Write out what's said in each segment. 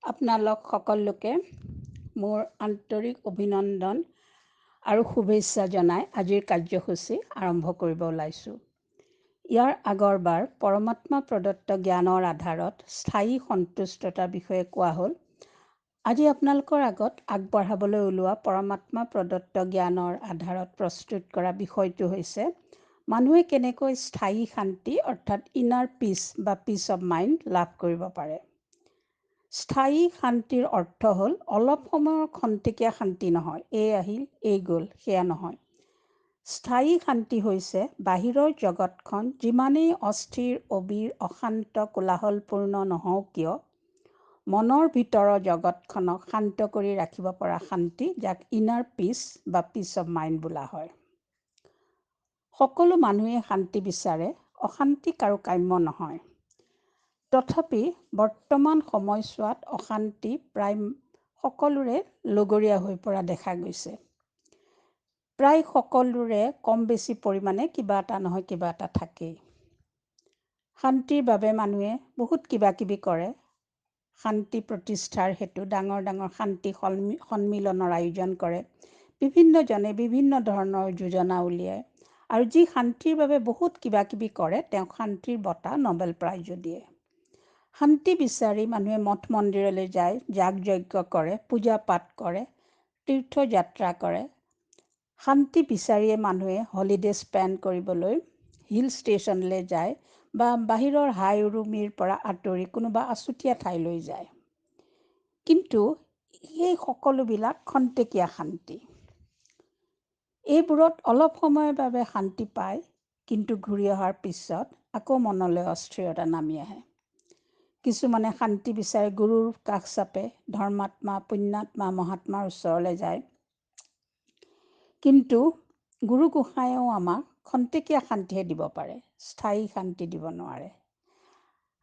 আপোনালোক সকলোকে মোৰ আন্তৰিক অভিনন্দন আৰু শুভেচ্ছা জনাই আজিৰ কাৰ্যসূচী আৰম্ভ কৰিব ওলাইছোঁ। ইয়াৰ আগৰবাৰ পৰমাত্মা প্ৰদত্ত জ্ঞানৰ আধাৰত স্থায়ী সন্তুষ্টতাৰ বিষয়ে কোৱা হ'ল। আজি আপোনালোকৰ আগত আগবঢ়াবলৈ ওলোৱা পৰমাত্মা প্ৰদত্ত জ্ঞানৰ আধাৰত প্ৰস্তুত কৰা বিষয়টো হৈছে মানুহে কেনেকৈ স্থায়ী শান্তি অৰ্থাৎ ইনাৰ পিচ বা পিচ অফ মাইণ্ড লাভ কৰিব পাৰে। স্থায়ী শান্তিৰ অৰ্থ হ'ল অলপ সময়ৰ খন্তেকীয়া শান্তি নহয়, এই আহিল এই গ'ল সেয়া নহয়। স্থায়ী শান্তি হৈছে বাহিৰৰ জগতখন যিমানেই অস্থিৰ অবিৰ অশান্ত কোলাহলপূৰ্ণ নহওক কিয় মনৰ ভিতৰৰ জগতখনক শান্ত কৰি ৰাখিব পৰা শান্তি, যাক ইনাৰ পিচ বা পিচ অফ মাইণ্ড বোলা হয়। সকলো মানুহে শান্তি বিচাৰে, অশান্তি কাৰো কাম্য নহয়। তথাপি বৰ্তমান সময়ছোৱাত অশান্তি প্ৰায় সকলোৰে লগৰীয়া হৈ পৰা দেখা গৈছে। প্ৰায় সকলোৰে কম বেছি পৰিমাণে কিবা এটা নহয় কিবা এটা থাকেই। শান্তিৰ বাবে মানুহে বহুত কিবা কিবি কৰে। শান্তি প্ৰতিষ্ঠাৰ হেতু ডাঙৰ ডাঙৰ শান্তি সন্মিলনৰ আয়োজন কৰে। বিভিন্নজনে বিভিন্ন ধৰণৰ যোজনা উলিয়ায় আৰু যি শান্তিৰ বাবে বহুত কিবা কিবি কৰে তেওঁক শান্তিৰ বঁটা নোবেল প্ৰাইজো দিয়ে। শান্তি বিচাৰি মানুহে মঠ মন্দিৰলৈ যায়, যাগ যজ্ঞ কৰে, পূজা পাঠ কৰে, তীৰ্থযাত্ৰা কৰে। শান্তি বিচাৰিয়ে মানুহে হলিডে স্পেণ্ড কৰিবলৈ হিল ষ্টেচনলৈ যায় বা বাহিৰৰ হাই উৰুমিৰ পৰা আঁতৰি কোনোবা আচুতীয়া ঠাইলৈ যায়। কিন্তু এই সকলোবিলাক খন্তেকীয়া শান্তি। এইবোৰত অলপ সময়ৰ বাবে শান্তি পায়, কিন্তু ঘূৰি অহাৰ পিছত আকৌ মনলৈ অস্থিৰতা নামি আহে। কিছুমানে শান্তি বিচাৰি গুৰুৰ কাষ চাপে, ধৰ্মাত্মা পুণ্যাত্মা মহাত্মাৰ ওচৰলৈ যায়। কিন্তু গুৰু গোসাঁইয়েও আমাক খন্তেকীয়া শান্তিহে দিব পাৰে, স্থায়ী শান্তি দিব নোৱাৰে।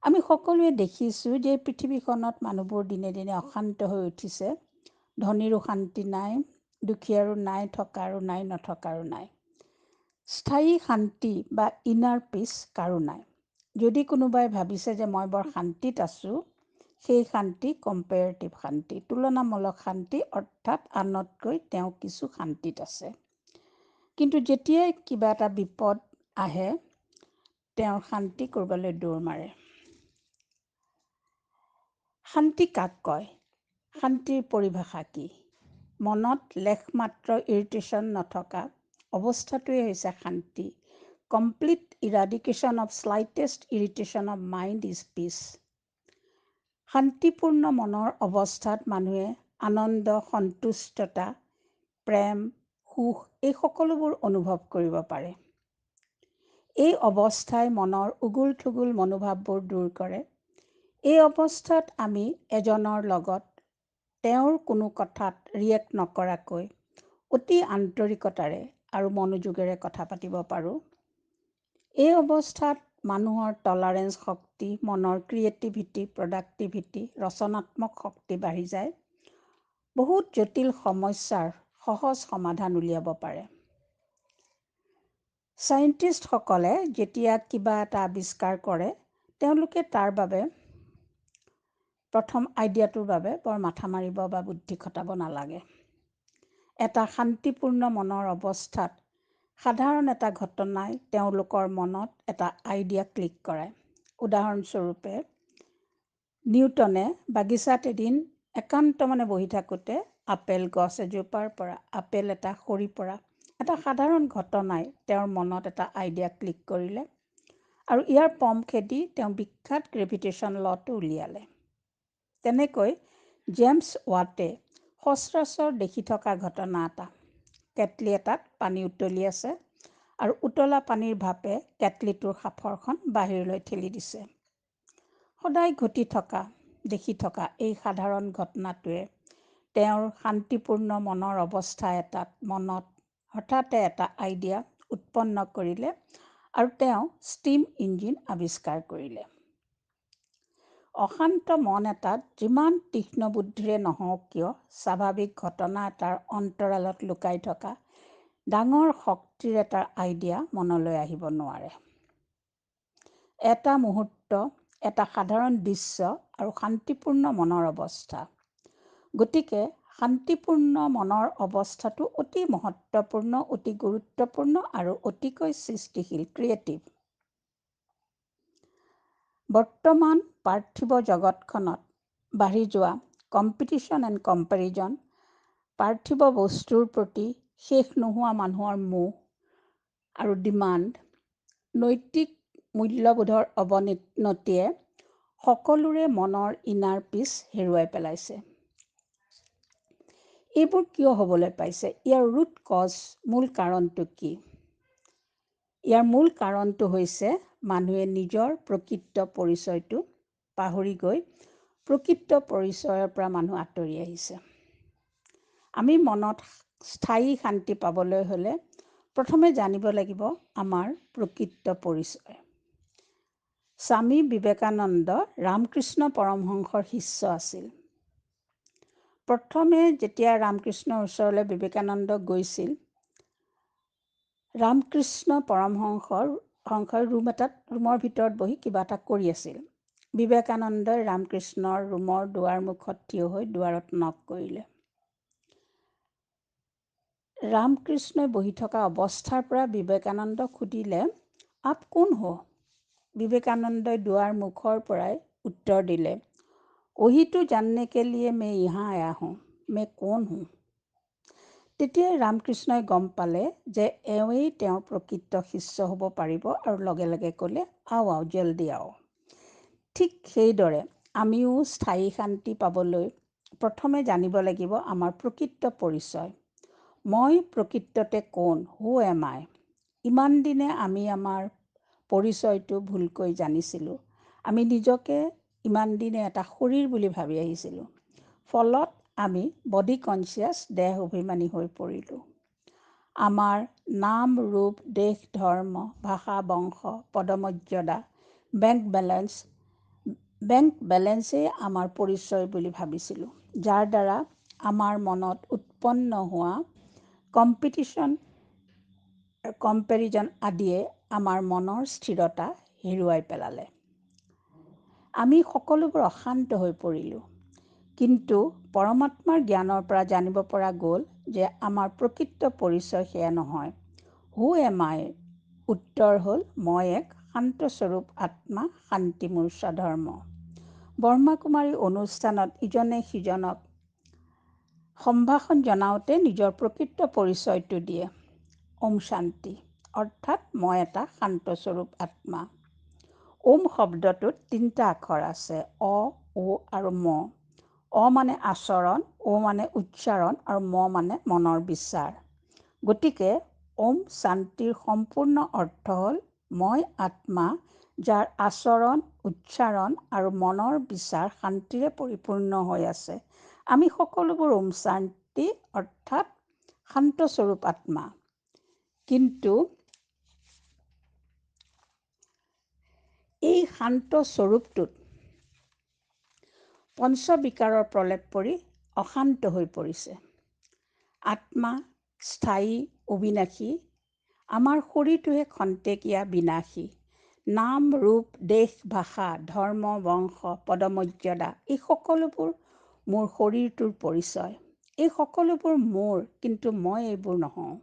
আমি সকলোৱে দেখিছোঁ যে পৃথিৱীখনত মানুহবোৰ দিনে দিনে অশান্ত হৈ উঠিছে। ধনীৰো শান্তি নাই, দুখীয়াৰো নাই, থকাৰো নাই, নথকাৰো নাই। স্থায়ী শান্তি বা ইনাৰ পিচ কাৰো নাই। যদি কোনোবাই ভাবিছে যে মই বৰ শান্তিত আছোঁ, সেই শান্তি কম্পেৰেটিভ শান্তি, তুলনামূলক শান্তি, অৰ্থাৎ আনতকৈ তেওঁ কিছু শান্তিত আছে। কিন্তু যেতিয়াই কিবা এটা বিপদ আহে তেওঁৰ শান্তি ক'ৰবালৈ দৌৰ মাৰে। শান্তি কাক কয়? শান্তিৰ পৰিভাষা কি? মনত লেশমাত্ৰ ইৰিটেশ্যন নথকা অৱস্থাটোৱে হৈছে শান্তি। Complete eradication of slightest irritation of mind is peace. শান্তিপূৰ্ণ মনৰ অৱস্থাত মানুহে আনন্দ, সন্তুষ্টতা, প্ৰেম, সুখ এই সকলোবোৰ অনুভৱ কৰিব পাৰে। এই অৱস্থাই মনৰ উগুল থুগুল মনোভাৱবোৰ দূৰ কৰে। এই অৱস্থাত আমি এজনৰ লগত তেওঁৰ কোনো কথাত ৰিয়েক্ট নকৰাকৈ অতি আন্তৰিকতাৰে আৰু মনোযোগেৰে কথা পাতিব পাৰোঁ। এই অৱস্থাত মানুহৰ টলাৰেঞ্চ শক্তি, মনৰ ক্ৰিয়েটিভিটি, প্ৰডাক্টিভিটি, ৰচনাত্মক শক্তি বাঢ়ি যায়। বহুত জটিল সমস্যাৰ সহজ সমাধান উলিয়াব পাৰে। চাইণ্টিষ্টসকলে যেতিয়া কিবা এটা আৱিষ্কাৰ কৰে, তেওঁলোকে তাৰ বাবে প্ৰথম আইডিয়াটোৰ বাবে বৰ মাথা মাৰিব বা বুদ্ধি খটাব নালাগে। এটা শান্তিপূৰ্ণ মনৰ অৱস্থাত সাধাৰণ এটা ঘটনাই তেওঁলোকৰ মনত এটা আইডিয়া ক্লিক কৰায়। উদাহৰণস্বৰূপে নিউটনে বাগিচাত এদিন একান্তমনে বহি থাকোঁতে আপেল গছ এজোপাৰ পৰা আপেল এটা সৰি পৰা এটা সাধাৰণ ঘটনাই তেওঁৰ মনত এটা আইডিয়া ক্লিক কৰিলে আৰু ইয়াৰ পম খেদি তেওঁ বিখ্যাত গ্ৰেভিটেশ্যন ল'টো উলিয়ালে। তেনেকৈ জেমছ ৱাটে সচৰাচৰ দেখি থকা ঘটনা এটা, কেটলি এটাত পানী উতলি আছে আৰু উতলা পানীৰ ভাপে কেটলিটোৰ সাঁফৰখন বাহিৰলৈ ঠেলি দিছে। সদায় ঘটি থকা, দেখি থকা এই সাধাৰণ ঘটনাটোৱে তেওঁৰ শান্তিপূৰ্ণ মনৰ অৱস্থা এটাত মনত হঠাতে এটা আইডিয়া উৎপন্ন কৰিলে আৰু তেওঁ ষ্টিম ইঞ্জিন আৱিষ্কাৰ কৰিলে। অশান্ত মন এটাত যিমান তীক্ষ্ণ বুদ্ধিৰে নহওক কিয়, স্বাভাৱিক ঘটনা এটাৰ অন্তৰালত লুকাই থকা ডাঙৰ শক্তিৰ এটা আইডিয়া মনলৈ আহিব নোৱাৰে। এটা মুহূৰ্ত, এটা সাধাৰণ দৃশ্য আৰু শান্তিপূৰ্ণ মনৰ অৱস্থা। গতিকে শান্তিপূৰ্ণ মনৰ অৱস্থাটো অতি মহত্ত্বপূৰ্ণ, অতি গুৰুত্বপূৰ্ণ আৰু অতিকৈ সৃষ্টিশীল, ক্ৰিয়েটিভ। বৰ্তমান পাৰ্থিৱ জগতখনত বাঢ়ি যোৱা কম্পিটিশ্যন এণ্ড কম্পেৰিজন, পাৰ্থিৱ বস্তুৰ প্ৰতি শেষ নোহোৱা মানুহৰ মোহ আৰু ডিমাণ্ড, নৈতিক মূল্যবোধৰ অৱনতিয়ে সকলোৰে মনৰ ইনাৰ পিচ হেৰুৱাই পেলাইছে। এইবোৰ কিয় হ'বলৈ পাইছে? ইয়াৰ ৰুট কজ, মূল কাৰণটো কি? ইয়াৰ মূল কাৰণটো হৈছে মানুহে নিজৰ প্ৰকৃত পৰিচয়টো পাহৰি গৈ প্ৰকৃত পৰিচয়ৰ পৰা মানুহ আঁতৰি আহিছে। আমি মনত স্থায়ী শান্তি পাবলৈ হ'লে প্ৰথমে জানিব লাগিব আমাৰ প্ৰকৃত পৰিচয়। স্বামী বিবেকানন্দ ৰামকৃষ্ণ পৰমহংসৰ শিষ্য আছিল। প্ৰথমে যেতিয়া ৰামকৃষ্ণৰ ওচৰলৈ বিবেকানন্দ গৈছিল, ৰামকৃষ্ণ পৰমহংসৰ ৰুমৰ ভিতৰত বহি কিবা এটা কৰি আছিল। বিবেকানন্দই ৰামকৃষ্ণৰ ৰুমৰ দুৱাৰ মুখত থিয় হৈ দুৱাৰত নক কৰিলে। ৰামকৃষ্ণই বহি থকা অৱস্থাৰ পৰা বিবেকানন্দক সুধিলে, আপ কোন হো? বিবেকানন্দই দুৱাৰ মুখৰ পৰাই উত্তৰ দিলে, वही तो जानने के लिए मैं यहाँ आया हूँ, मैं कौन हूँ? তেতিয়াই ৰামকৃষ্ণই গম পালে যে এওঁৱেই তেওঁৰ প্ৰকৃত শিষ্য হ'ব পাৰিব আৰু লগে লগে ক'লে, আও আও জল্দি আও। ঠিক সেইদৰে আমিও স্থায়ী শান্তি পাবলৈ প্ৰথমে জানিব লাগিব আমাৰ প্ৰকৃত পৰিচয়। মই প্ৰকৃততে কোন? হু এম আই? ইমান দিনে আমি আমাৰ পৰিচয়টো ভুলকৈ জানিছিলোঁ। আমি নিজকে ইমান দিনে এটা শৰীৰ বুলি ভাবি আহিছিলোঁ। ফলত আমি বডি কনচিয়াছ, দেহ অভিমানী হৈ পৰিলোঁ। আমাৰ নাম, ৰূপ, দেশ, ধৰ্ম, ভাষা, বংশ, পদমৰ্যাদা, বেংক বেলেঞ্চেই আমাৰ পৰিচয় বুলি ভাবিছিলোঁ, যাৰ দ্বাৰা আমাৰ মনত উৎপন্ন হোৱা কম্পেৰিজন আদিয়ে আমাৰ মনৰ স্থিৰতা হেৰুৱাই পেলালে। আমি সকলোবোৰ অশান্ত হৈ পৰিলোঁ। কিন্তু পৰমাত্মাৰ জ্ঞানৰ পৰা জানিব পৰা গ'ল যে আমাৰ প্ৰকৃত পৰিচয় সেয়া নহয়। হু এম আই? উত্তৰ হ'ল, মই এক শান্তস্বৰূপ আত্মা, শান্তি মোৰ স্বধৰ্ম। ব্ৰহ্মাকুমাৰী অনুষ্ঠানত ইজনে সিজনক সম্ভাষণ জনাওঁতে নিজৰ প্ৰকৃত পৰিচয়টো দিয়ে, ওম শান্তি, অৰ্থাৎ মই এটা শান্তস্বৰূপ আত্মা। ওম শব্দটোত 3টা আখৰ আছে, অ, ও আৰু ম। অ মানে আচৰণ, ও মানে উচ্চাৰণ আৰু ম মানে মনৰ বিচাৰ। গতিকে ওম শান্তিৰ সম্পূৰ্ণ অৰ্থ হ'ল মই আত্মা, যাৰ আচৰণ, উচ্চাৰণ আৰু মনৰ বিচাৰ শান্তিৰে পৰিপূৰ্ণ হৈ আছে। আমি সকলোবোৰ ওম শান্তি অৰ্থাৎ শান্তস্বৰূপ আত্মা। কিন্তু এই শান্ত স্বৰূপটোত পঞ্চবিকাৰৰ প্ৰলেপ পৰি অশান্ত হৈ পৰিছে। আত্মা স্থায়ী, অবিনাশী। আমাৰ শৰীৰটোহে খন্তেকীয়া, বিনাশী। নাম, ৰূপ, দেশ, ভাষা, ধৰ্ম, বংশ, পদমৰ্যাদা, এই সকলোবোৰ মোৰ শৰীৰটোৰ পৰিচয়। এই সকলোবোৰ মোৰ, কিন্তু মই এইবোৰ নহওঁ।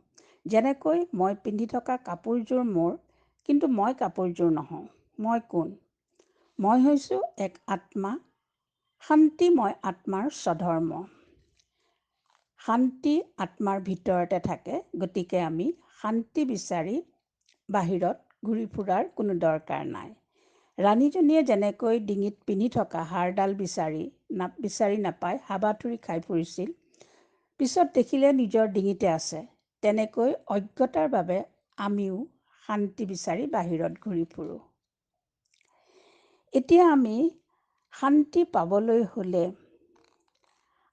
যেনেকৈ মই পিন্ধি থকা কাপোৰযোৰ মোৰ, কিন্তু মই কাপোৰযোৰ নহওঁ। মই কোন? মই হৈছোঁ এক আত্মা, শান্তি মই আত্মাৰ স্বধৰ্ম। শান্তি আত্মাৰ ভিতৰতে থাকে, গতিকে আমি শান্তি বিচাৰি বাহিৰত ঘূৰি ফুৰাৰ কোনো দৰকাৰ নাই। ৰাণীজনীয়ে যেনেকৈ ডিঙিত পিন্ধি থকা হাৰডাল বিচাৰি নাপাই হাবাথুৰি খাই ফুৰিছিল, পিছত দেখিলে নিজৰ ডিঙিতে আছে, তেনেকৈ অজ্ঞতাৰ বাবে আমিও শান্তি বিচাৰি বাহিৰত ঘূৰি ফুৰোঁ। এতিয়া আমি শান্তি পাবলৈ হ'লে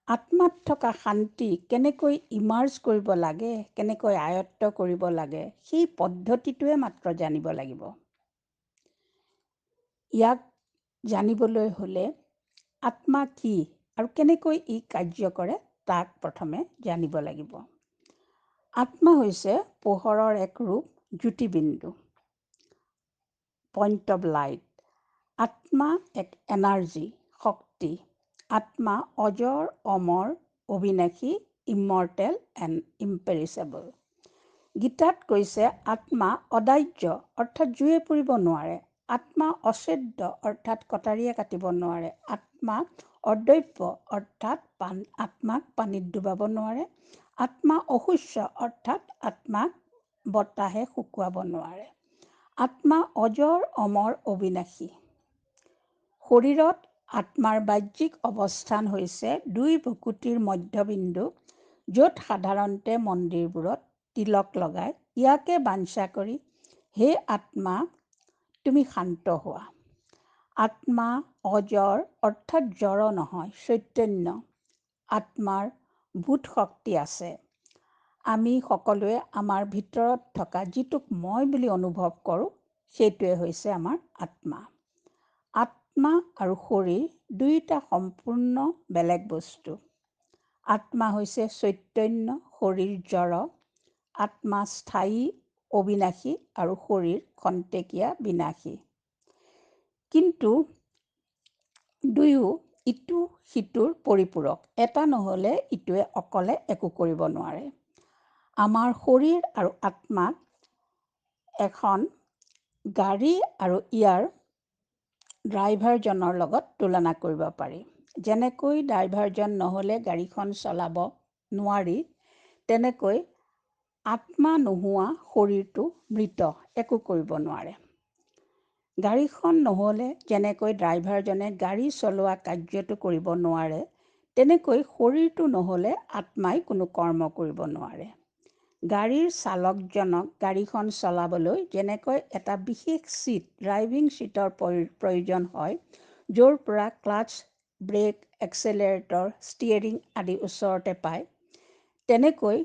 আত্মাত থকা শান্তি কেনেকৈ ইমাৰ্জ কৰিব লাগে, কেনেকৈ আয়ত্ত কৰিব লাগে, সেই পদ্ধতিটোৱে মাত্ৰ জানিব লাগিব। ইয়াক জানিবলৈ হ'লে আত্মা কি আৰু কেনেকৈ ই কাৰ্য কৰে তাক প্ৰথমে জানিব লাগিব। আত্মা হৈছে পোহৰৰ এক ৰূপ, জ্যোতিবিন্দু, পইণ্ট অৱ লাইট। আত্মা এক এনাৰ্জি, শক্তি। আত্মা অজৰ, অমৰ, অবিনাশী, ইমৰ্টেল এণ্ড ইম্পেৰিছেবল। গীতাত কৈছে আত্মা অদাহ্য অৰ্থাৎ জুয়ে পুৰিব নোৱাৰে। আত্মা অছেদ্য অৰ্থাৎ কটাৰীয়ে কাটিব নোৱাৰে। আত্মা অদ্ৰব্য অৰ্থাৎ আত্মাক পানীত ডুবাব নোৱাৰে। আত্মা অশোষ্য অৰ্থাৎ আত্মাক বতাহে শুকুৱাব নোৱাৰে। আত্মা অজৰ, অমৰ, অবিনাশী। শৰীৰত আত্মাৰ বাহ্যিক অৱস্থান হৈছে দুই ভুকুটিৰ মধ্যবিন্দু, য'ত সাধাৰণতে মন্দিৰবোৰত তিলক লগায়। ইয়াকে বাঞ্ছা কৰি হে আত্মা তুমি শান্ত হোৱা। আত্মা অজৰ অৰ্থাৎ জড় নহয়, চৈতন্য। আত্মাৰ ভূত শক্তি আছে। আমি সকলোৱে আমাৰ ভিতৰত থকা যিটোক মই বুলি অনুভৱ কৰোঁ, সেইটোৱে হৈছে আমাৰ আত্মা। আত্মা আৰু শৰীৰ দুয়োটা সম্পূৰ্ণ বেলেগ বস্তু। আত্মা হৈছে চৈতন্য, শৰীৰ জড়। আত্মা স্থায়ী, অবিনাশী আৰু শৰীৰ খন্তেকীয়া, বিনাশী। কিন্তু দুয়ো ইটো সিটোৰ পৰিপূৰক। এটা নহ'লে ইটোৱে অকলে একো কৰিব নোৱাৰে। আমাৰ শৰীৰ আৰু আত্মাক এখন গাড়ী আৰু ইয়াৰ ড্ৰাইভাৰজনৰ লগত তুলনা কৰিব পাৰি। যেনেকৈ ড্ৰাইভাৰজন নহ'লে গাড়ীখন চলাব নোৱাৰি, তেনেকৈ আত্মা নোহোৱা শৰীৰটো মৃত, একো কৰিব নোৱাৰে। গাড়ীখন নহ'লে যেনেকৈ ড্ৰাইভাৰজনে গাড়ী চলোৱা কাৰ্যটো কৰিব নোৱাৰে, তেনেকৈ শৰীৰটো নহ'লে আত্মাই কোনো কৰ্ম কৰিব নোৱাৰে। গাড়ীৰ চালকজনক গাড়ীখন চলাবলৈ যেনেকৈ এটা বিশেষ ছিট, ড্ৰাইভিং ছিটৰ প্ৰয়োজন হয়, য'ৰ পৰা ক্লাছ, ব্ৰেক, এক্সেলেৰেটৰ, ষ্টিয়েৰিং আদি ওচৰতে পায়, তেনেকৈ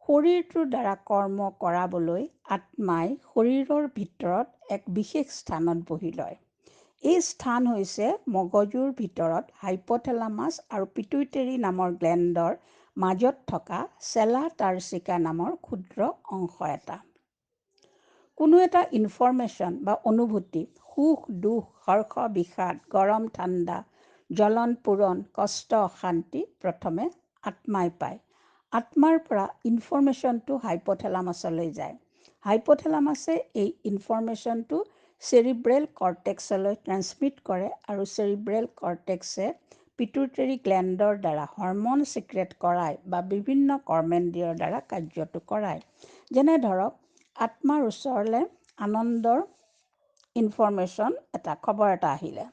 শৰীৰটোৰ দ্বাৰা কৰ্ম কৰাবলৈ আত্মাই শৰীৰৰ ভিতৰত এক বিশেষ স্থানত বহি লয়। এই স্থান হৈছে মগজুৰ ভিতৰত হাইপথেলামাছ আৰু পিটুইটেৰী নামৰ গ্লেণ্ডৰ মাজত থকা চেলা টাৰ্চিকা নামৰ ক্ষুদ্ৰ অংশ এটা। কোনো এটা ইনফৰমেশ্যন বা অনুভূতি, সুখ, দুখ, হৰ্ষ, বিষাদ, গৰম, ঠাণ্ডা, জ্বলন, পূৰণ, কষ্ট, অশান্তি প্ৰথমে আত্মাই পায়। আত্মাৰ পৰা ইনফৰমেশ্যনটো হাইপথেলামাছলৈ যায়। হাইপথেলামাছে এই ইনফৰমেশ্যনটো চেৰিব্ৰেল কৰ্টেক্সলৈ ট্ৰেন্সমিট কৰে আৰু চেৰিব্ৰেল কৰ্টেক্সে পিটুইটেৰী গ্লেণ্ডৰ দ্বাৰা হৰম'ন ছিক্ৰেট কৰায় বা বিভিন্ন কৰ্মেন্দ্ৰিয়ৰ দ্বাৰা কাৰ্যটো কৰায়। যেনে ধৰক আত্মাৰ ওচৰলৈ আনন্দৰ ইনফৰমেশ্যন এটা, খবৰ এটা আহিলে।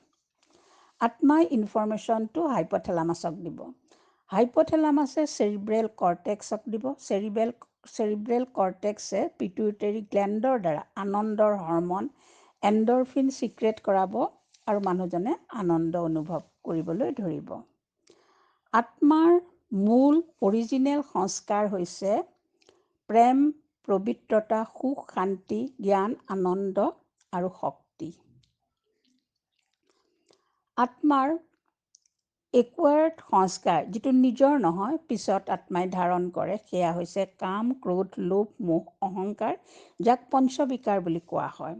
আত্মাই ইনফৰমেশ্যনটো হাইপথেলামাছক দিব। হাইপথেলামাছে চেৰিব্ৰেল কৰ্টেক্সক দিব। চেৰিব্ৰেল কৰ্টেক্সে পিটুইটেৰী গ্লেণ্ডৰ দ্বাৰা আনন্দৰ হৰম'ন এণ্ডৰফিন ছিক্ৰেট কৰাব আৰু মানুহজনে আনন্দ অনুভৱ কৰিবলৈ ধৰিব। আত্মাৰ মূল অৰিজিনেল সংস্কাৰ হৈছে প্ৰেম, পবিত্ৰতা, সুখ, শান্তি, জ্ঞান, আনন্দ আৰু শক্তি। আত্মাৰ একুৱায়াৰ্ড সংস্কাৰ, যিটো নিজৰ নহয়, পিছত আত্মাই ধাৰণ কৰে, সেয়া হৈছে কাম, ক্ৰোধ, লোভ, মোহ, অহংকাৰ, যাক পঞ্চবিকাৰ বুলি কোৱা হয়।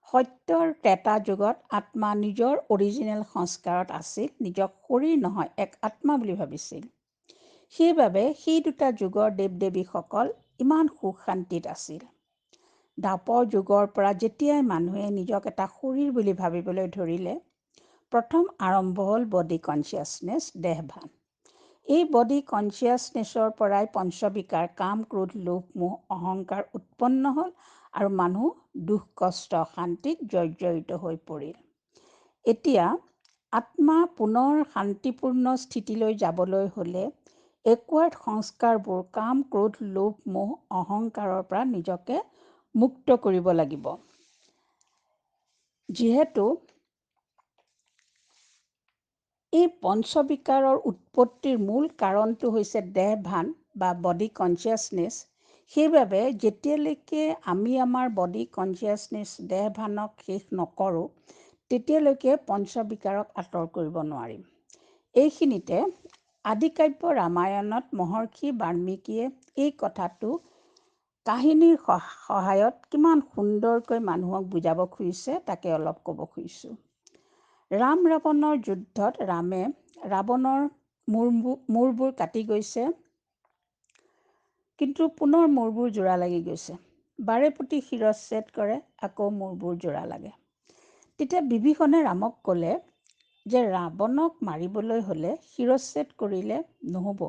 সত্যৰ ত্ৰেতা যুগত আত্মা নিজৰ অৰিজিনেল সংস্কাৰত আছিল, নিজক শৰীৰ নহয়, এক আত্মা বুলি ভাবিছিল। সেইবাবে সেই দুটা যুগৰ দেৱ দেৱীসকল ইমান সুখ শান্তিত আছিল। দ্বাপৰ যুগৰ পৰা যেতিয়াই মানুহে নিজক এটা শৰীৰ বুলি ভাবিবলৈ ধৰিলে, প্ৰথম আৰম্ভ হ'ল বডি কনচিয়াছনেছ, দেহভান। এই বডি কনচিয়াছনেছৰ পৰাই পঞ্চবিকাৰ, কাম, ক্ৰোধ, লোভ, মোহ, অহংকাৰ উৎপন্ন হ'ল আৰু মানুহ দুখ, কষ্ট, অশান্তিত জৰ্জৰিত হৈ পৰিল। এতিয়া আত্মা পুনৰ শান্তিপূৰ্ণ স্থিতিলৈ যাবলৈ হ'লে একুৱাৰ্ড সংস্কাৰবোৰ, কাম, ক্ৰোধ, লোভ, মোহ, অহংকাৰৰ পৰা নিজকে মুক্ত কৰিব লাগিব। যিহেতু এই পঞ্চবিকাৰৰ উৎপত্তিৰ মূল কাৰণটো হৈছে দেহভান বা বডি কনচিয়াছনেছ, সেইবাবে যেতিয়ালৈকে আমি আমাৰ বডি কনচিয়াছনেছ, দেহভানক শেষ নকৰোঁ, তেতিয়ালৈকে পঞ্চবিকাৰক আঁতৰ কৰিব নোৱাৰিম। এইখিনিতে আদিকাব্য ৰামায়ণত মহৰ্ষি বাল্মীকিয়ে এই কথাটো কাহিনীৰ সহায়ত কিমান সুন্দৰকৈ মানুহক বুজাব খুজিছে, তাকে অলপ ক'ব খুজিছোঁ। ৰাম ৰাৱণৰ যুদ্ধত ৰামে ৰাৱণৰ মূৰবোৰ কাটি গৈছে, কিন্তু পুনৰ মূৰবোৰ জোৰা লাগি গৈছে। বাৰে প্ৰতি শিৰচ্ছেদ কৰে, আকৌ মূৰবোৰ জোৰা লাগে। তেতিয়া বিভীষণে ৰামক ক'লে যে ৰাৱণক মাৰিবলৈ হ'লে শিৰচ্ছেদ কৰিলে নহ'ব।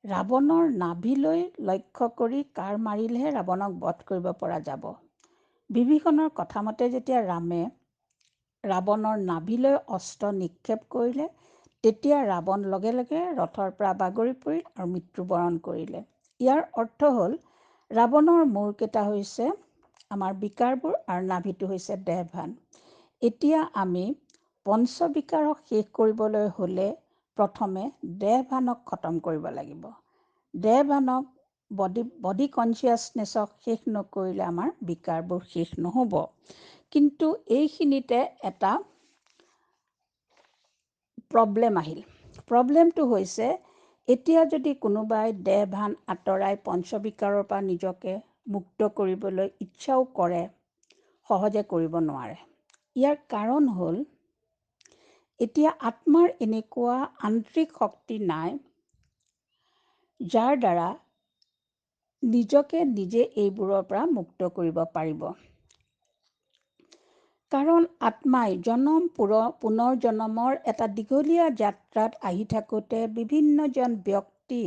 ৰাৱণৰ নাভিলৈ লক্ষ্য কৰি কাঁড় মাৰিলেহে ৰাৱণক বধ কৰিব পৰা যাব। বিভীষণৰ কথামতে যেতিয়া ৰামে ৰাৱণৰ নাভিলৈ অস্ত্ৰ নিক্ষেপ কৰিলে, তেতিয়া ৰাৱণ লগে লগে ৰথৰ পৰা বাগৰি পৰিল আৰু মৃত্যুবৰণ কৰিলে। ইয়াৰ অৰ্থ হ'ল ৰাৱণৰ মূৰকেইটা হৈছে আমাৰ বিকাৰবোৰ আৰু নাভিটো হৈছে দেহভান। এতিয়া আমি পঞ্চবিকাৰক শেষ কৰিবলৈ হ'লে প্ৰথমে দেহভানক খতম কৰিব লাগিব। দেহভানক বডি কনচিয়াছনেছক শেষ নকৰিলে আমাৰ বিকাৰবোৰ শেষ নহ'ব। কিন্তু এইখিনিতে এটা প্ৰব্লেম আহিল। প্ৰব্লেমটো হৈছে এতিয়া যদি কোনোবাই দেহভান আঁতৰাই পঞ্চবিকাৰৰ পৰা নিজকে মুক্ত কৰিবলৈ ইচ্ছাও কৰে, সহজে কৰিব নোৱাৰে। ইয়াৰ কাৰণ হ'ল এতিয়া আত্মাৰ এনেকুৱা আন্তৰিক শক্তি নাই যাৰ দ্বাৰা নিজকে নিজে এইবোৰৰ পৰা মুক্ত কৰিব পাৰিব। কাৰণ আত্মাই পুনৰ জন্মৰ এটা দীঘলীয়া যাত্ৰাত আহি থাকোঁতে বিভিন্নজন ব্যক্তি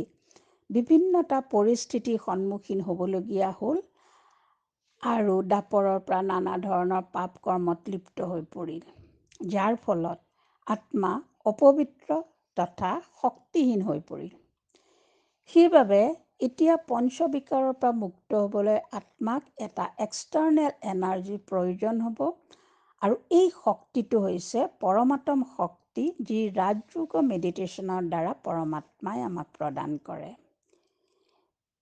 বিভিন্নটা পৰিস্থিতিৰ সন্মুখীন হ'বলগীয়া হ'ল আৰু দাপৰৰ পৰা নানা ধৰণৰ পাপ কৰ্মত লিপ্ত হৈ পৰিল, যাৰ ফলত আত্মা অপবিত্ৰ তথা শক্তিহীন হৈ পৰিল। সেইবাবে এতিয়া পঞ্চবিকাৰৰ পৰা মুক্ত হ'বলৈ আত্মাক এটা এক্সটাৰ্নেল এনাৰ্জিৰ প্ৰয়োজন হ'ব, আৰু এই শক্তিটো হৈছে পৰমাত্ম শক্তি, যি ৰাজযোগ মেডিটেশ্যনৰ দ্বাৰা পৰমাত্মাই আমাক প্ৰদান কৰে।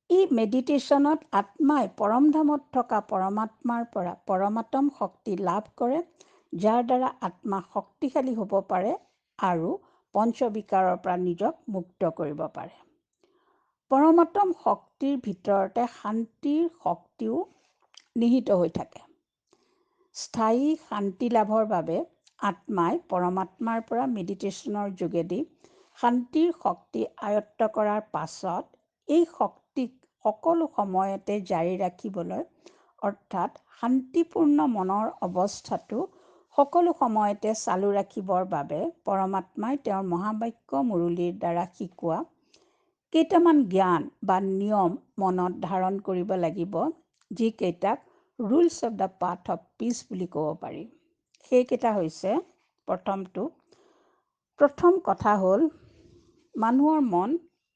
এই মেডিটেশ্যনত আত্মাই পৰমধামত থকা পৰমাত্মাৰ পৰা পৰমাত্ম শক্তি লাভ কৰে, যাৰ দ্বাৰা আত্মা শক্তিশালী হ'ব পাৰে আৰু পঞ্চবিকাৰৰ পৰা নিজক মুক্ত কৰিব পাৰে। পৰমাত্ম শক্তিৰ ভিতৰতে শান্তিৰ শক্তিও নিহিত হৈ থাকে। স্থায়ী শান্তি লাভৰ বাবে আত্মাই পৰমাত্মাৰ পৰা মেডিটেশ্যনৰ যোগেদি শান্তিৰ শক্তি আয়ত্ত কৰাৰ পাছত এই শক্তিক সকলো সময়তে জাৰি ৰাখিবলৈ, অৰ্থাৎ শান্তিপূৰ্ণ মনৰ অৱস্থাটো সকলো সময়তে চালু ৰাখিবৰ বাবে পৰমাত্মাই তেওঁৰ মহাবাক্য মুৰলীৰ দ্বাৰা শিকোৱা কেইটামান জ্ঞান বা নিয়ম মনত ধাৰণ কৰিব লাগিব, যিকেইটাক rules of the path of peace বুলি ক'ব পাৰি। সেইকেইটা হৈছে, প্ৰথম কথা হ'ল মানুহৰ মন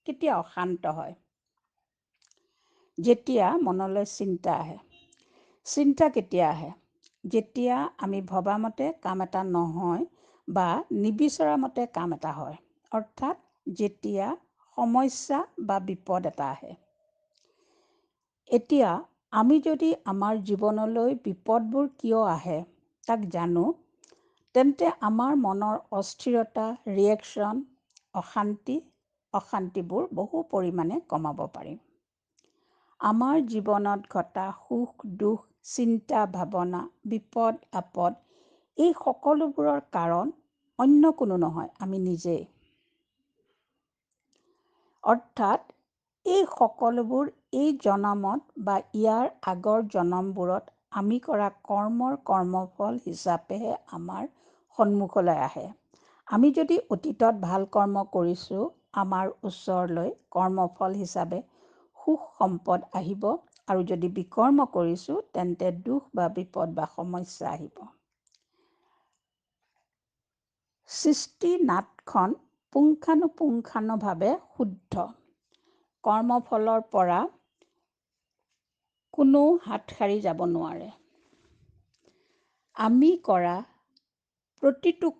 কেতিয়া অশান্ত হয়? যেতিয়া মনলৈ চিন্তা আহে। চিন্তা কেতিয়া আহে? যেতিয়া আমি ভবামতে কাম এটা নহয় বা নিবিচৰা মতে কাম এটা হয়, অৰ্থাৎ যেতিয়া সমস্যা বা বিপদ এটা আহে। এতিয়া আমি যদি আমাৰ জীৱনলৈ বিপদবোৰ কিয় আহে তাক জানো, তেন্তে আমাৰ মনৰ অস্থিৰতা, ৰিয়েকশ্যন, অশান্তিবোৰ বহু পৰিমাণে কমাব পাৰিম। আমাৰ জীৱনত ঘটা সুখ দুখ, চিন্তা ভাৱনা, বিপদ আপদ, এই সকলোবোৰৰ কাৰণ অন্য কোনো নহয়, আমি নিজেই। অৰ্থাৎ এই সকলোবোৰ এই জনমত বা ইয়াৰ আগৰ জনমবোৰত আমি কৰা কৰ্মৰ কৰ্মফল হিচাপেহে আমাৰ সন্মুখলৈ আহে। আমি যদি অতীতত ভাল কৰ্ম কৰিছোঁ, আমাৰ ওচৰলৈ কৰ্মফল হিচাপে সুখ সম্পদ আহিব, আৰু যদি বিকৰ্ম কৰিছোঁ তেন্তে দুখ বা বিপদ বা সমস্যা আহিব। সৃষ্টি নাটখন পুংখানুপুংখানুভাৱে শুদ্ধ। কৰ্মফলৰ পৰা কোনো হাত সাৰি যাব নোৱাৰে। আমি কৰা প্ৰতিটো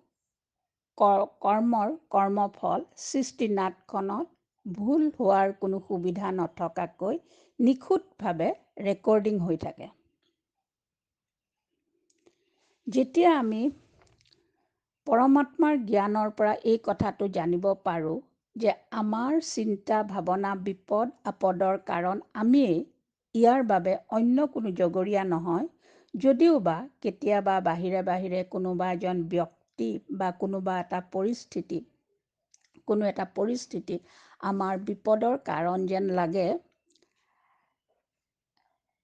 কৰ্মৰ কৰ্মফল সৃষ্টি নাটখনত ভুল হোৱাৰ কোনো সুবিধা নথকাকৈ নিখুঁতভাৱে ৰেকৰ্ডিং হৈ থাকে। যেতিয়া আমি পৰমাত্মাৰ জ্ঞানৰ পৰা এই কথাটো জানিব পাৰোঁ যে আমাৰ চিন্তা ভাৱনা, বিপদ আপদৰ কাৰণ আমিয়েই, ইয়াৰ বাবে অন্য কোনো জগৰীয়া নহয়, যদিও বা কেতিয়াবা বাহিৰে বাহিৰে কোনোবা এজন ব্যক্তি ব্যক্তি বা কোনোবা এটা পৰিস্থিতি আমাৰ বিপদৰ কাৰণ যেন লাগে,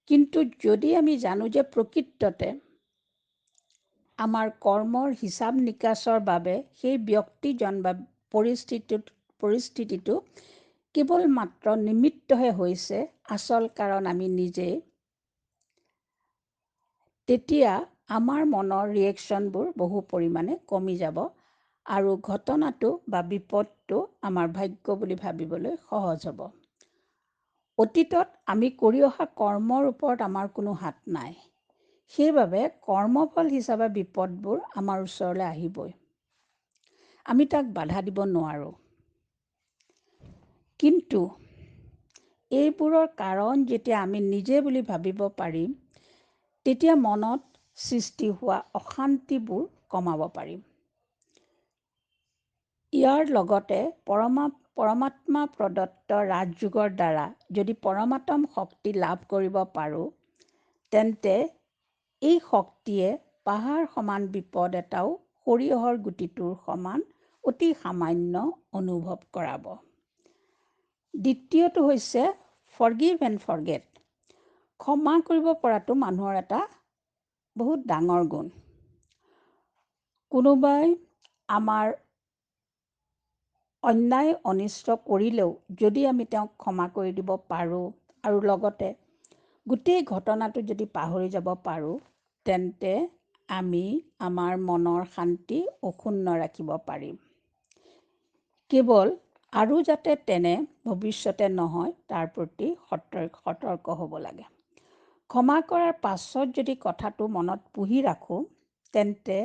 কিন্তু যদি আমি জানো যে প্ৰকৃততে আমাৰ কৰ্মৰ হিচাপ নিকাচৰ বাবে সেই ব্যক্তিজন বা পৰিস্থিতিটো কেৱল মাত্ৰ নিমিত্তহে হৈছে, আচল কাৰণ আমি নিজেই, তেতিয়া আমাৰ মনৰ ৰিয়েকশ্যনবোৰ বহু পৰিমাণে কমি যাব আৰু ঘটনাটো বা বিপদটো আমাৰ ভাগ্য বুলি ভাবিবলৈ সহজ হ'ব। অতীতত আমি কৰি অহা কৰ্মৰ ওপৰত আমাৰ কোনো হাত নাই, সেইবাবে কৰ্মফল হিচাপে বিপদবোৰ আমাৰ ওচৰলৈ আহিবই। আমি তাক বাধা দিব নোৱাৰোঁ। কিন্তু এইবোৰৰ কাৰণ যেতিয়া আমি নিজে বুলি ভাবিব পাৰিম, তেতিয়া মনত সৃষ্টি হোৱা অশান্তিবোৰ কমাব পাৰিম। ইয়াৰ লগতে পৰমাত্মা প্ৰদত্ত ৰাজযোগৰ দ্বাৰা যদি পৰমাত্ম শক্তি লাভ কৰিব পাৰোঁ, তেন্তে এই শক্তিয়ে পাহাৰ সমান বিপদ এটাও সৰিয়হৰ গুটিটোৰ সমান অতি সামান্য অনুভৱ কৰাব। দ্বিতীয়টো হৈছে ফৰগিভ এণ্ড ফৰগেট। ক্ষমা কৰিব পৰাটো মানুহৰ এটা বহুত ডাঙৰ গুণ। কোনোবাই আমাৰ অন্যায় অনিষ্ট কৰিলেও যদি আমি তেওঁক ক্ষমা কৰি দিব পাৰোঁ আৰু লগতে গোটেই ঘটনাটো যদি পাহৰি যাব পাৰোঁ, তেন্তে আমি আমাৰ মনৰ শান্তি অক্ষুণ্ণ ৰাখিব পাৰিম। কেৱল আৰু যাতে তেনে ভৱিষ্যতে নহয় তাৰ প্ৰতি সতৰ্ক হ'ব লাগে। ক্ষমা কৰাৰ পাছত যদি কথাটো মনত পুহি ৰাখোঁ, তেন্তে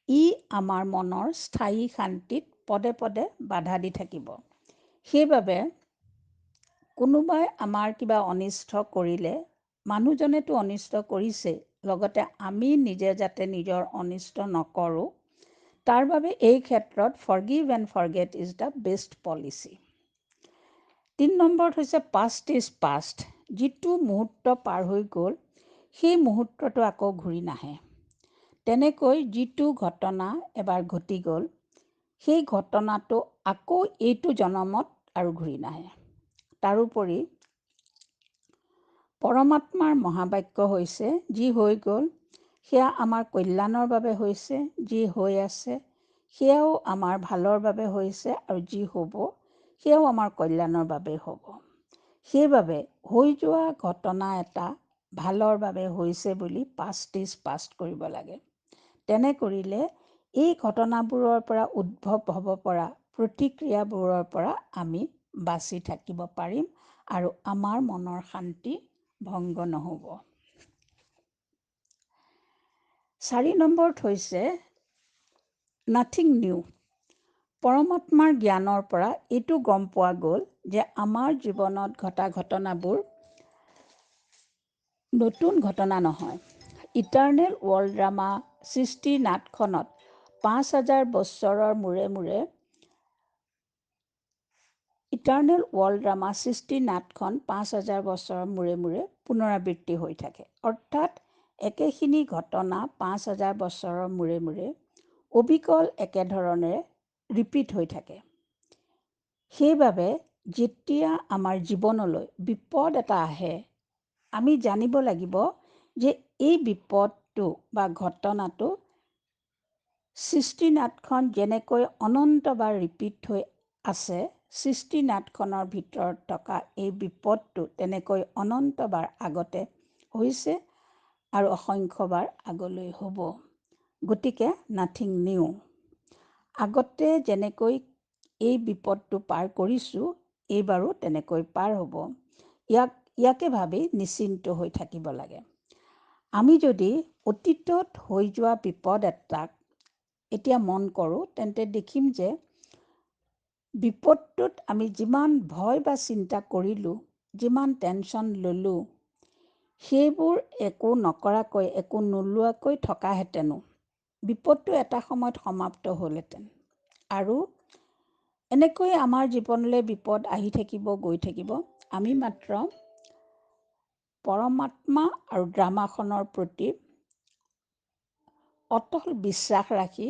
ই আমাৰ মনৰ স্থায়ী শান্তিত পদে পদে বাধা দি থাকিব। সেইবাবে কোনোবাই আমাৰ কিবা অনিষ্ট কৰিলে, মানুহজনেতো অনিষ্ট কৰিছে, লগতে আমি নিজে যাতে নিজৰ অনিষ্ট নকৰোঁ, তাৰ বাবে এই ক্ষেত্ৰত forgive and forget is the best policy. 3 নম্বৰত হৈছে পাষ্ট ইজ পাষ্ট। যিটো মুহূৰ্ত পাৰ হৈ গ'ল, সেই মুহূৰ্তটো আকৌ ঘূৰি নাহে। তেনেকৈ যিটো ঘটনা এবাৰ ঘটি গ'ল, সেই ঘটনাটো আকৌ এইটো জনমত আৰু ঘূৰি নাহে। তাৰোপৰি পৰমাত্মাৰ মহাবাক্য হৈছে, যি হৈ গ'ল সেয়া আমাৰ কল্যাণৰ বাবে হৈছে, যি হৈ আছে সেয়াও আমাৰ ভালৰ বাবে হৈছে, আৰু যি হ'ব সেয়াও আমাৰ কল্যাণৰ বাবে হ'ব। সেইবাবে হৈ যোৱা ঘটনা এটা ভালৰ বাবে হৈছে বুলি পাষ্ট ইজ পাষ্ট কৰিব লাগে। তেনে কৰিলে এই ঘটনাবোৰৰ পৰা উদ্ভৱ হ'ব পৰা প্ৰতিক্ৰিয়াবোৰৰ পৰা আমি বাচি থাকিব পাৰিম আৰু আমাৰ মনৰ শান্তি ভংগ নহ'ব। 4 নম্বৰত হৈছে নাথিং নিউ। পৰমাত্মাৰ জ্ঞানৰ পৰা এইটো গম পোৱা গ'ল যে আমাৰ জীৱনত ঘটা ঘটনাবোৰ নতুন ঘটনা নহয়। ইটাৰনেল ৱৰ্ল্ড ড্ৰামা সৃষ্টি নাটখনত 5000 বছৰৰ মূৰে মূৰে পুনৰাবৃত্তি হৈ থাকে। অৰ্থাৎ একেখিনি ঘটনা 5000 বছৰৰ মূৰে মূৰে অবিকল একেধৰণে ৰিপিট হৈ থাকে। সেইবাবে যেতিয়া আমাৰ জীৱনলৈ বিপদ এটা আহে, আমি জানিব লাগিব যে এই বিপদটো বা ঘটনাটো সৃষ্টি নাটখন যেনেকৈ অনন্তবাৰ ৰিপিট হৈ আছে, সৃষ্টি নাটখনৰ ভিতৰত থকা এই বিপদটো তেনেকৈ অনন্তবাৰ আগতে হৈছে আৰু অসংখ্যবাৰ আগলৈ হ'ব। গতিকে নাথিং নিউ। আগতে যেনেকৈ এই বিপদটো পাৰ কৰিছোঁ, এইবাৰো তেনেকৈ পাৰ হ'ব। ইয়াকে ভাবি নিশ্চিন্ত হৈ থাকিব লাগে। আমি যদি অতীতত হৈ যোৱা বিপদ এটাক এতিয়া মন কৰোঁ, তেন্তে দেখিম যে বিপদটোত আমি যিমান ভয় বা চিন্তা কৰিলোঁ, যিমান টেনশ্যন ল'লোঁ, সেইবোৰ একো নকৰাকৈ, একো নোলোৱাকৈ থকাহেঁতেনো বিপদটো এটা সময়ত সমাপ্ত হ'লহেঁতেন। আৰু এনেকৈ আমাৰ জীৱনলৈ বিপদ আহি থাকিব, গৈ থাকিব। আমি মাত্ৰ পৰমাত্মা আৰু ড্ৰামাখনৰ প্ৰতি অটল বিশ্বাস ৰাখি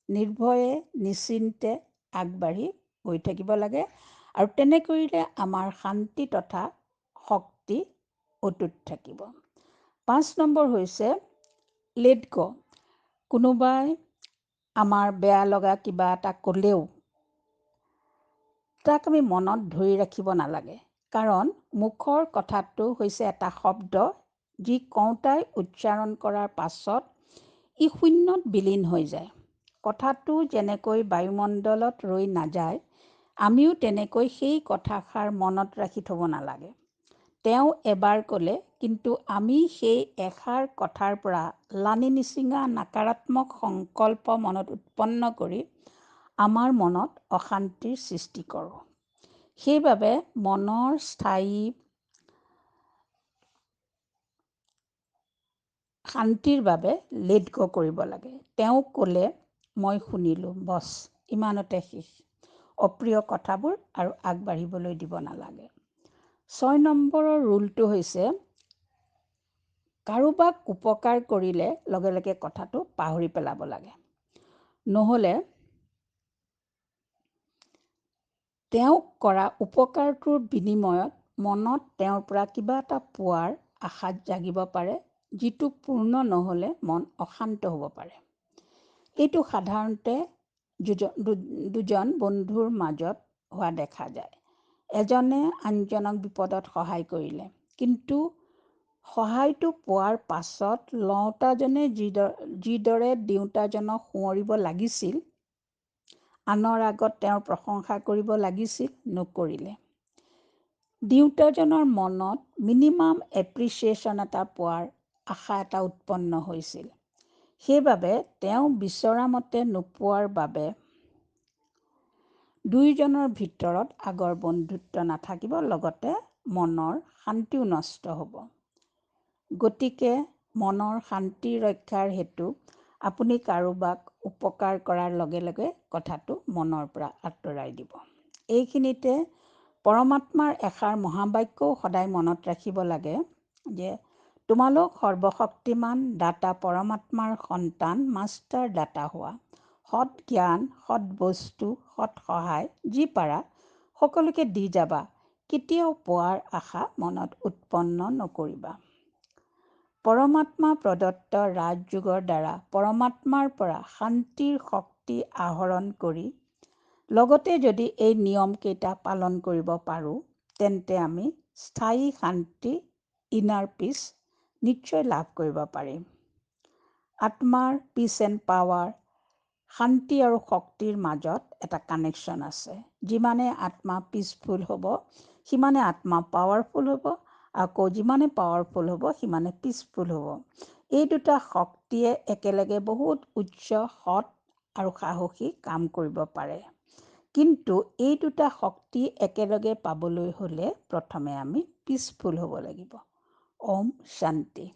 নিৰ্ভয়ে নিশ্চিন্তে আগবাঢ়ি গৈ থাকিব লাগে। আৰু তেনে কৰিলে আমাৰ শান্তি তথা শক্তি অটুট থাকিব। 5 নম্বৰ হৈছে লেট গ'। কোনোবাই আমাৰ বেয়া লগা কিবা এটা ক'লেও তাক আমি মনত ধৰি ৰাখিব নালাগে। কাৰণ মুখৰ কথাটো হৈছে এটা শব্দ, যি কওঁতাই উচ্চাৰণ কৰাৰ পাছত ই শূন্যত বিলীন হৈ যায়। কথাটো যেনেকৈ বায়ুমণ্ডলত ৰৈ নাযায়, আমিও তেনেকৈ সেই কথাষাৰ মনত ৰাখি থ'ব নালাগে। তেওঁ এবাৰ ক'লে, কিন্তু আমি সেই এষাৰ কথাৰ পৰা লানি নিচিঙা নকাৰাত্মক সংকল্প মনত উৎপন্ন কৰি আমাৰ মনত অশান্তিৰ সৃষ্টি কৰোঁ। সেইবাবে মনৰ স্থায়ী শান্তিৰ বাবে লেট গ' কৰিব লাগে। তেওঁ ক'লে, মই শুনিলোঁ, বছ, ইমানতে শেষ। অপ্ৰিয় কথাবোৰ আৰু আগবাঢ়িবলৈ দিব নালাগে। 6 নম্বৰৰ ৰুলটো হৈছে কাৰোবাক উপকাৰ কৰিলে লগে লগে কথাটো পাহৰি পেলাব লাগে। নহ'লে তেওঁক কৰা উপকাৰটোৰ বিনিময়ত মনত তেওঁৰ পৰা কিবা এটা পোৱাৰ আশা জাগিব পাৰে, যিটো পূৰ্ণ নহ'লে মন অশান্ত হ'ব পাৰে। এইটো সাধাৰণতে দুজন বন্ধুৰ মাজত হোৱা দেখা যায়। এজনে আনজনক বিপদত সহায় কৰিলে, কিন্তু সহায়টো পোৱাৰ পাছত লওঁতাজনে যিদৰে দিওঁতাজনক সুঁৱৰিব লাগিছিল, আনৰ আগত তেওঁৰ প্ৰশংসা কৰিব লাগিছিল, নকৰিলে। দিওঁতাজনৰ মনত মিনিমাম এপ্ৰিচিয়েশ্যন এটা পোৱাৰ আশা এটা উৎপন্ন হৈছিল। সেইবাবে তেওঁ বিচৰা মতে নোপোৱাৰ বাবে দুয়োজনৰ ভিতৰত আগৰ বন্ধুত্ব নাথাকিব, লগতে মনৰ শান্তিও নষ্ট হ'ব। গতিকে মনৰ শান্তি ৰক্ষাৰ হেতু আপুনি কাৰোবাক উপকাৰ কৰাৰ লগে লগে কথাটো মনৰ পৰা আঁতৰাই দিব। এইখিনিতে পৰমাত্মাৰ এষাৰ মহাবাক্যও সদায় মনত ৰাখিব লাগে যে, তোমালোক সৰ্বশক্তিমান দাতা পৰমাত্মাৰ সন্তান, মাষ্টাৰ দাতা হোৱা। সৎ জ্ঞান, সৎ বস্তু, সৎ সহায় যি পাৰা সকলোকে দি যাবা। কেতিয়াও পোৱাৰ আশা মনত উৎপন্ন নকৰিবা। পৰমাত্মা প্ৰদত্ত ৰাজযোগৰ দ্বাৰা পৰমাত্মাৰ পৰা শান্তিৰ শক্তি আহৰণ কৰি লগতে যদি এই নিয়মকেইটা পালন কৰিব পাৰোঁ, তেন্তে আমি স্থায়ী শান্তি, ইনাৰ পিচ নিশ্চয় লাভ কৰিব পাৰিম। আত্মাৰ পিচ এণ্ড পাৱাৰ, শান্তি আৰু শক্তিৰ মাজত এটা কানেকশ্যন আছে। যিমানে আত্মা পিচফুল হ'ব, সিমানে আত্মা পাৱাৰফুল হ'ব, আকৌ যিমানে পাৱাৰফুল হ'ব, সিমানে পিচফুল হ'ব। এই দুটা শক্তিয়ে একেলগে বহুত উচ্চ, সৎ আৰু সাহসী কাম কৰিব পাৰে। কিন্তু এই দুটা শক্তি একেলগে পাবলৈ হ'লে প্ৰথমে আমি পিচফুল হ'ব লাগিব। ওম শান্তি।